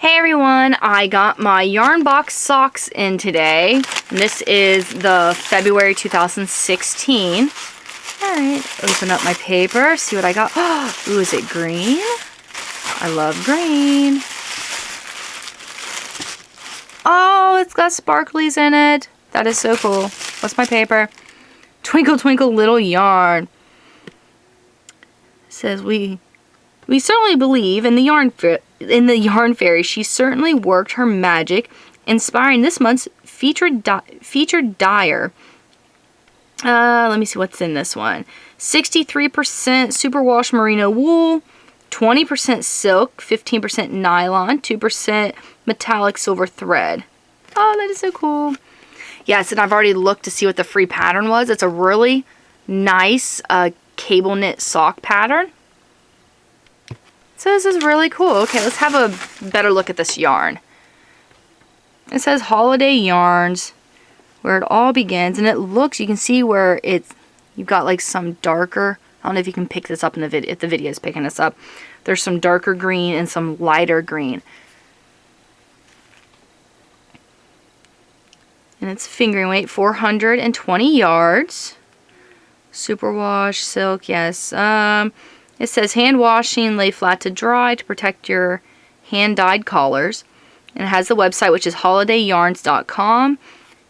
Hey everyone, I got my YarnBox socks in today. And this is the February 2016. Alright, open up my paper, see what I got. Ooh, is it green? I love green. Oh, it's got sparklies in it. That is so cool. What's my paper? Twinkle, twinkle, little yarn. It says we certainly believe in the yarn fairy. She certainly worked her magic, inspiring this month's featured dyer. Let me see what's in this one. 63% superwash merino wool, 20% silk, 15% nylon, 2% metallic silver thread. Oh, that is so cool. Yes, and I've already looked to see what the free pattern was. It's a really nice cable knit sock pattern. So this is really cool. Okay, let's have a better look at this yarn. It says Holiday Yarns, where it all begins, and it looks, you can see where you've got like some darker, I don't know if you can pick this up in the video, if the video is picking this up. There's some darker green and some lighter green. And it's fingering weight, 420 yards. Superwash, silk, yes. It says hand washing, lay flat to dry to protect your hand-dyed collars. And it has the website, which is holidayyarns.com.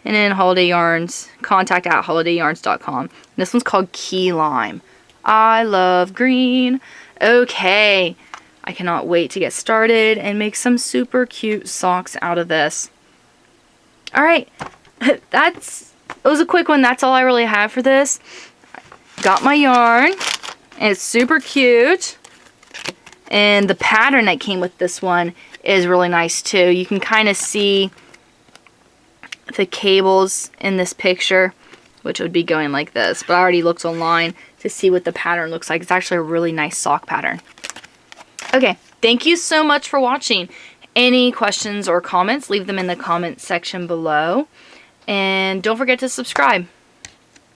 And then Holiday Yarns, contact at holidayyarns.com. This one's called Key Lime. I love green. Okay, I cannot wait to get started and make some super cute socks out of this. Alright, it was a quick one. That's all I really have for this. Got my yarn. And it's super cute. And the pattern that came with this one is really nice too. You can kind of see the cables in this picture, which would be going like this. But I already looked online to see what the pattern looks like. It's actually a really nice sock pattern. Okay, thank you so much for watching. Any questions or comments, leave them in the comment section below. And don't forget to subscribe.